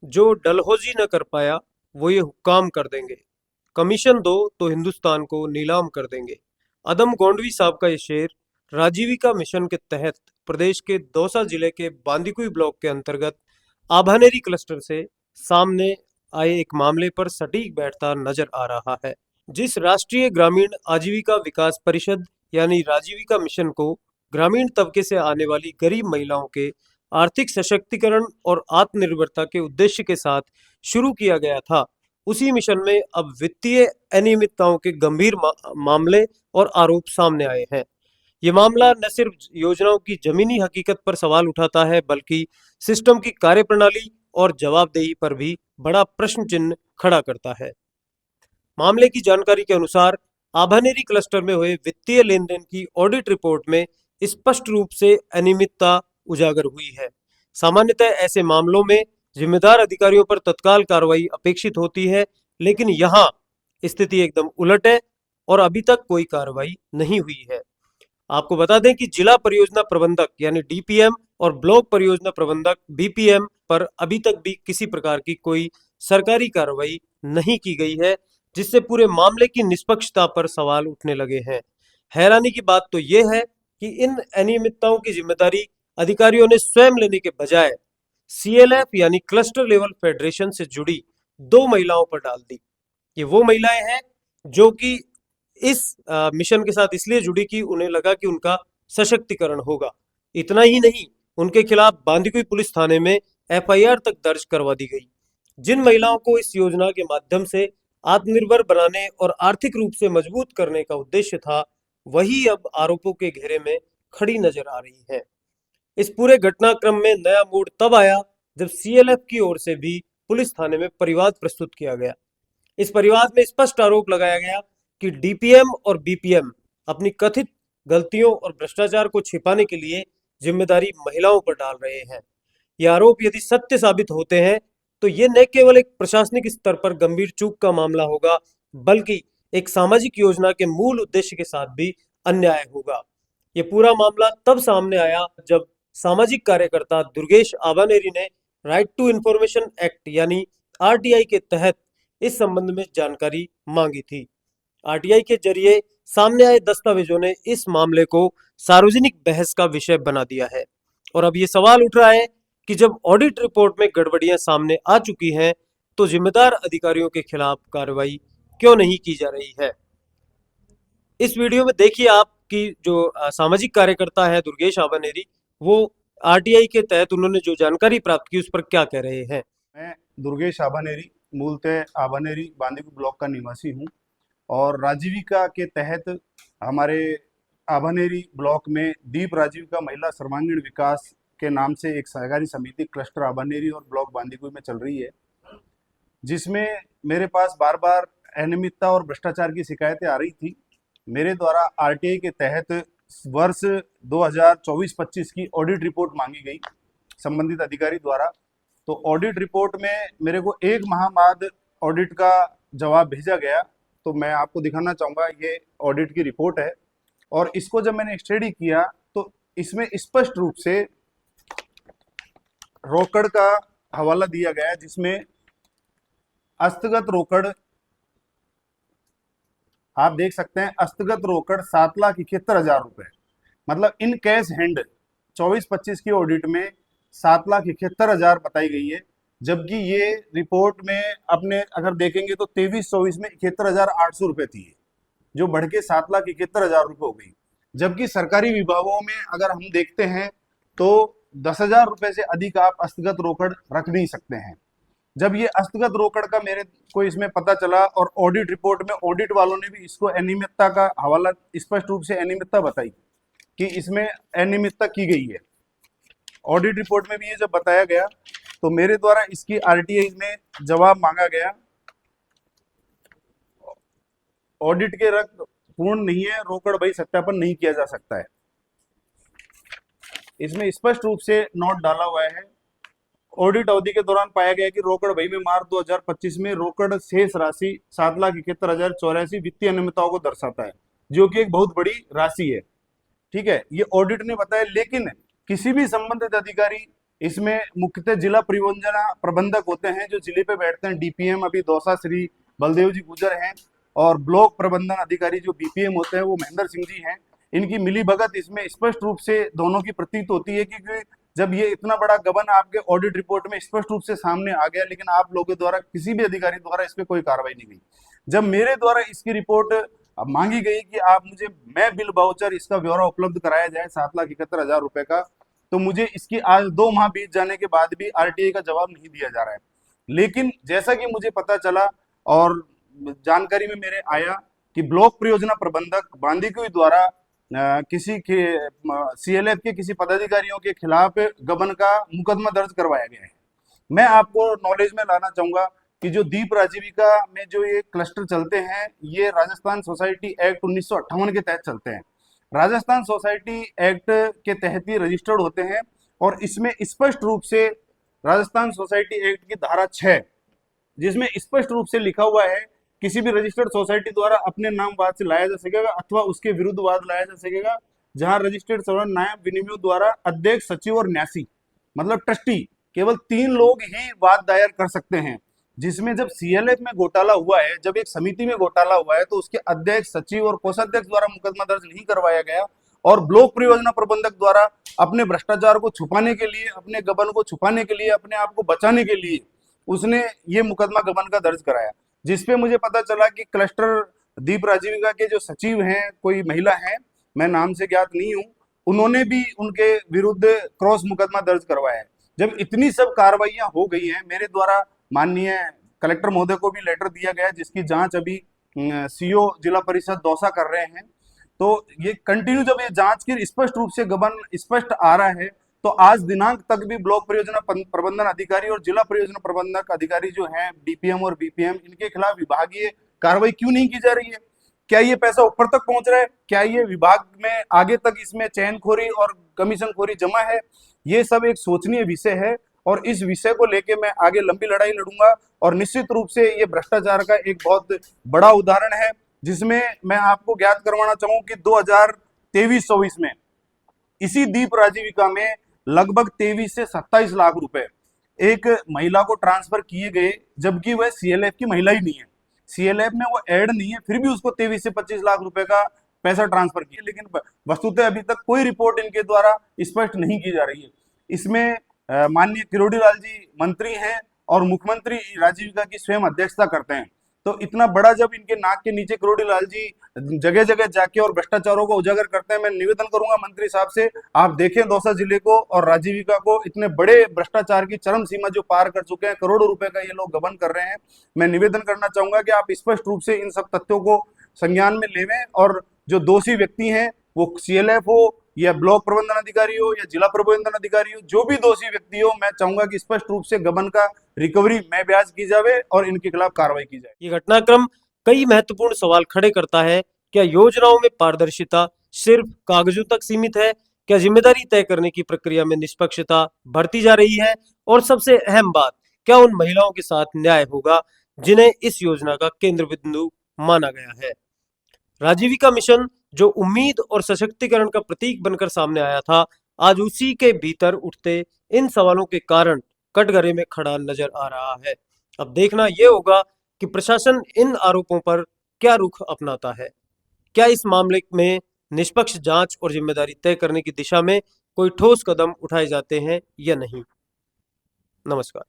जो डलहौजी न कर पाया वो ये हुक्काम कर देंगे। कमीशन दो तो हिंदुस्तान को नीलाम कर देंगे। अदम गोंडवी साहब का ये शेर राजीविका मिशन के तहत प्रदेश के दौसा जिले के बांदीकुई ब्लॉक के अंतर्गत आभानेरी क्लस्टर से सामने आए एक मामले पर सटीक बैठता नजर आ रहा है। जिस राष्ट्रीय ग्रामीण आजीविका विकास परिषद यानी राजीविका मिशन को ग्रामीण तबके से आने वाली गरीब महिलाओं के आर्थिक सशक्तिकरण और आत्मनिर्भरता के उद्देश्य के साथ शुरू किया गया था, उसी मिशन में अब वित्तीय अनियमितताओं के गंभीर मामले और आरोप सामने आए हैं। ये मामला न सिर्फ योजनाओं की जमीनी हकीकत पर सवाल उठाता है, बल्कि सिस्टम की कार्यप्रणाली और जवाबदेही पर भी बड़ा प्रश्न चिन्ह खड़ा करता है। मामले की जानकारी के अनुसार आभानेरी क्लस्टर में हुए वित्तीय लेन देन की ऑडिट रिपोर्ट में स्पष्ट रूप से अनियमितता उजागर हुई है। सामान्यतः ऐसे मामलों में जिम्मेदार अधिकारियों पर तत्काल कार्रवाई अपेक्षित होती है, लेकिन यहाँ स्थिति एकदम उलट है और अभी तक कोई कार्रवाई नहीं हुई है। आपको बता दें कि जिला परियोजना प्रबंधक यानी डीपीएम और ब्लॉक परियोजना प्रबंधक बीपीएम पर अभी तक भी किसी प्रकार की कोई सरकारी कार्रवाई नहीं की गई है, जिससे पूरे मामले की निष्पक्षता पर सवाल उठने लगे हैं। हैरानी की बात तो यह है कि इन अनियमितताओं की जिम्मेदारी अधिकारियों ने स्वयं लेने के बजाय सीएलएफ यानी क्लस्टर लेवल फेडरेशन से जुड़ी दो महिलाओं पर डाल दी। ये वो महिलाएं हैं जो कि इस मिशन के साथ इसलिए जुड़ी कि उन्हें लगा कि उनका सशक्तिकरण होगा। इतना ही नहीं, उनके खिलाफ बांदीकुई पुलिस थाने में एफआईआर तक दर्ज करवा दी गई। जिन महिलाओं को इस योजना के माध्यम से आत्मनिर्भर बनाने और आर्थिक रूप से मजबूत करने का उद्देश्य था, वही अब आरोपों के घेरे में खड़ी नजर आ रही है। इस पूरे घटनाक्रम में नया मोड़ तब आया जब सीएलएफ की ओर से भी पुलिस थाने में परिवाद प्रस्तुत किया गया। इस परिवाद में स्पष्ट आरोप लगाया गया कि डीपीएम और बीपीएम अपनी कथित गलतियों और भ्रष्टाचार को छिपाने के लिए जिम्मेदारी महिलाओं पर डाल रहे हैं। ये आरोप यदि सत्य साबित होते हैं तो ये न केवल एक प्रशासनिक स्तर पर गंभीर चूक का मामला होगा, बल्कि एक सामाजिक योजना के मूल उद्देश्य के साथ भी अन्याय होगा। ये पूरा मामला तब सामने आया जब सामाजिक कार्यकर्ता दुर्गेश आबानेरी ने राइट टू इंफॉर्मेशन एक्ट यानी आरटीआई के तहत इस संबंध में जानकारी मांगी थी। आरटीआई के जरिए सामने आए दस्तावेजों ने इस मामले को सार्वजनिक बहस का विषय बना दिया है और अब ये सवाल उठ रहा है कि जब ऑडिट रिपोर्ट में गड़बड़ियां सामने आ चुकी हैं, तो जिम्मेदार अधिकारियों के खिलाफ कार्रवाई क्यों नहीं की जा रही है। इस वीडियो में देखिए आप कि जो सामाजिक कार्यकर्ता है दुर्गेश आबानेरी, वो आरटीआई के तहत उन्होंने जो जानकारी प्राप्त की उस पर क्या कह रहे हैं। मैं दुर्गेश आबानेरी, मूलतः आबानेरी बांदीकुई ब्लॉक का निवासी हूँ और राजीविका के तहत हमारे आबानेरी ब्लॉक में दीप राजीविका महिला सर्वांगीण विकास के नाम से एक सहकारी समिति क्लस्टर आबानेरी और ब्लॉक बांदीकुई में चल रही है, जिसमें मेरे पास बार बार अनियमितता और भ्रष्टाचार की शिकायतें आ रही थी। मेरे द्वारा आरटीआई के तहत वर्ष 2024-25 की ऑडिट रिपोर्ट मांगी गई संबंधित अधिकारी द्वारा। तो ऑडिट रिपोर्ट में मेरे को एक माह बाद ऑडिट का जवाब भेजा गया। तो मैं आपको दिखाना चाहूँगा, ये ऑडिट की रिपोर्ट है और इसको जब मैंने स्टडी किया तो इसमें स्पष्ट रूप से रोकड़ का हवाला दिया गया है, जिसमें हस्तगत रोकड़ आप देख सकते हैं। हस्तगत रोकड़ 7,71,000 रुपए, मतलब इन कैश हैंड 24-25 की ऑडिट में 7,71,000 बताई गई है, जबकि ये रिपोर्ट में अपने अगर देखेंगे तो 23-24 में 71,800 रुपए थी, जो बढ़ के 7,71,000 रुपए हो गई। जबकि सरकारी विभागों में अगर हम देखते हैं तो 10,000 रुपए से अधिक आप हस्तगत रोकड़ रख नहीं सकते हैं। जब ये हस्तगत रोकड़ का मेरे को इसमें पता चला और ऑडिट रिपोर्ट में ऑडिट वालों ने भी इसको अनियमितता का हवाला, स्पष्ट रूप से अनियमितता बताई कि इसमें अनियमितता की गई है। ऑडिट रिपोर्ट में भी ये जब बताया गया तो मेरे द्वारा इसकी आरटीआई में जवाब मांगा गया। ऑडिट के रक्त पूर्ण नहीं है, रोकड़ बही सत्यापन नहीं किया जा सकता है। इसमें स्पष्ट रूप से नोट डाला हुआ है। ऑडिट अवधि के दौरान पाया गया कि रोकड़ बही में मार्च 2025 में रोकड़ शेष राशि 7,71,084 वित्तीय अनियमितताओं को दर्शाता है, जो कि एक बहुत बड़ी राशि है। ठीक है, ये ऑडिट ने बताया, लेकिन किसी भी संबंधित अधिकारी इसमें मुख्यतः जिला परियोजना प्रबंधक होते हैं जो जिले पे बैठते हैं। डीपीएम अभी दौसा श्री बलदेव जी गुजर हैं, और ब्लॉक प्रबंधन अधिकारी जो बीपीएम होते हैं वो महेंद्र सिंह जी हैं। इनकी मिलीभगत इसमें स्पष्ट रूप से दोनों की प्रतीत होती है, क्योंकि जब ये इतना बड़ा गबन आपके ऑडिट रिपोर्ट में स्पष्ट रूप से सामने आ गया, लेकिन आप लोगों द्वारा किसी भी अधिकारी द्वारा इस पर कोई कार्रवाई नहीं हुई। जब मेरे द्वारा इसकी रिपोर्ट मांगी गई कि मैं बिल वाउचर इसका ब्यौरा उपलब्ध कराया जाए 7,71,000 रुपए का, तो मुझे इसकी आज 2 माह बीत जाने के बाद भी आरटीआई का जवाब नहीं दिया जा रहा है। लेकिन जैसा कि मुझे पता चला और जानकारी में मेरे आया कि ब्लॉक परियोजना प्रबंधक बांदीकुई द्वारा किसी के सीएलएफ के किसी पदाधिकारियों के खिलाफ गबन का मुकदमा दर्ज करवाया गया है। मैं आपको नॉलेज में लाना चाहूंगा कि जो दीप राजीविका में जो ये क्लस्टर चलते हैं, ये राजस्थान सोसाइटी एक्ट 1958 के तहत चलते हैं। राजस्थान सोसाइटी एक्ट के तहत ही रजिस्टर्ड होते हैं, और इसमें स्पष्ट रूप से राजस्थान सोसाइटी एक्ट की धारा 6, जिसमें स्पष्ट रूप से लिखा हुआ है किसी भी रजिस्टर्ड सोसाइटी द्वारा अपने नाम वाद से लाया जा सकेगा अथवा उसके विरुद्ध वाद लाया जा सकेगा, जहां रजिस्टर्ड सर्वन नायब विनिमय द्वारा अध्यक्ष, सचिव और न्यासी, मतलब ट्रस्टी, केवल 3 लोग ही वाद दायर कर सकते हैं। जिसमें जब सीएलएफ में घोटाला हुआ है, जब एक समिति में घोटाला हुआ है, तो उसके अध्यक्ष, सचिव और कोषाध्यक्ष द्वारा मुकदमा दर्ज नहीं करवाया गया, और ब्लॉक परियोजना प्रबंधक द्वारा अपने भ्रष्टाचार को छुपाने के लिए, अपने गबन को छुपाने के लिए, अपने आप को बचाने के लिए उसने ये मुकदमा गबन का दर्ज कराया। जिसपे मुझे पता चला कि क्लस्टर दीप राजीविका के जो सचिव हैं, कोई महिला हैं, मैं नाम से ज्ञात नहीं हूं, उन्होंने भी उनके विरुद्ध क्रॉस मुकदमा दर्ज करवाया है। जब इतनी सब कार्रवाइयां हो गई हैं, मेरे द्वारा माननीय कलेक्टर महोदय को भी लेटर दिया गया, जिसकी जांच अभी सीओ जिला परिषद दौसा कर रहे हैं। तो ये कंटिन्यू जब ये जांच की स्पष्ट रूप से गबन स्पष्ट आ रहा है, तो आज दिनांक तक भी ब्लॉक परियोजना प्रबंधन अधिकारी और जिला परियोजना प्रबंधक अधिकारी जो हैं, डीपीएम और बीपीएम, इनके खिलाफ विभागीय कार्रवाई क्यों नहीं की जा रही है? क्या ये पैसा ऊपर तक पहुंच रहा है? क्या ये विभाग में आगे तक इसमें चयनखोरी और कमीशनखोरी जमा है? ये सब एक सोचनीय विषय है, और इस विषय को लेके मैं आगे लंबी लड़ाई लड़ूंगा। और निश्चित रूप से ये भ्रष्टाचार का एक बहुत बड़ा उदाहरण है, जिसमें मैं आपको ज्ञात करवाना चाहूँ कि 2023-24 में इसी दीप राजीविका में लगभग 23 से 27 लाख रुपए एक महिला को ट्रांसफर किए गए, जबकि वह सीएलएफ की महिला ही नहीं है, सीएलएफ में वो ऐड नहीं है, फिर भी उसको 23 से 25 लाख रुपए का पैसा ट्रांसफर किया। लेकिन वस्तुतः अभी तक कोई रिपोर्ट इनके द्वारा स्पष्ट नहीं की जा रही है। इसमें माननीय किरोड़ी लाल जी मंत्री हैं, और मुख्यमंत्री राजीविका की स्वयं अध्यक्षता करते हैं। तो इतना बड़ा जब इनके नाक के नीचे किरोड़ी लाल जी जगह जगह जाके और भ्रष्टाचारों को उजागर करते हैं, मैं निवेदन करूंगा मंत्री साहब से, आप देखें दौसा जिले को और राजीविका को, इतने बड़े भ्रष्टाचार की चरम सीमा जो पार कर चुके हैं, करोड़ों रुपए का ये लोग गबन कर रहे हैं। मैं निवेदन करना चाहूंगा कि आप स्पष्ट रूप से इन सब तथ्यों को संज्ञान में लेवें, और जो दोषी व्यक्ति हैं, वो सीएलएफ हो या ब्लॉक प्रबंधन अधिकारी हो या जिला प्रबंधन अधिकारी हो, जो भी दोषी व्यक्ति हो, मैं चाहूंगा कि स्पष्ट रूप से गबन का रिकवरी में ब्याज की जाए और इनके खिलाफ कार्रवाई की जाए। ये घटनाक्रम कई महत्वपूर्ण सवाल खड़े करता है। क्या योजनाओं में पारदर्शिता सिर्फ कागजों तक सीमित है? क्या जिम्मेदारी तय करने की प्रक्रिया में निष्पक्षता बढ़ती जा रही है? और सबसे अहम बात, क्या उन महिलाओं के साथ न्याय होगा जिन्हें इस योजना का केंद्र बिंदु माना गया है? राजीविका मिशन जो उम्मीद और सशक्तिकरण का प्रतीक बनकर सामने आया था, आज उसी के भीतर उठते इन सवालों के कारण कटघरे में खड़ा नजर आ रहा है। अब देखना यह होगा कि प्रशासन इन आरोपों पर क्या रुख अपनाता है। क्या इस मामले में निष्पक्ष जांच और जिम्मेदारी तय करने की दिशा में कोई ठोस कदम उठाए जाते हैं या नहीं? नमस्कार।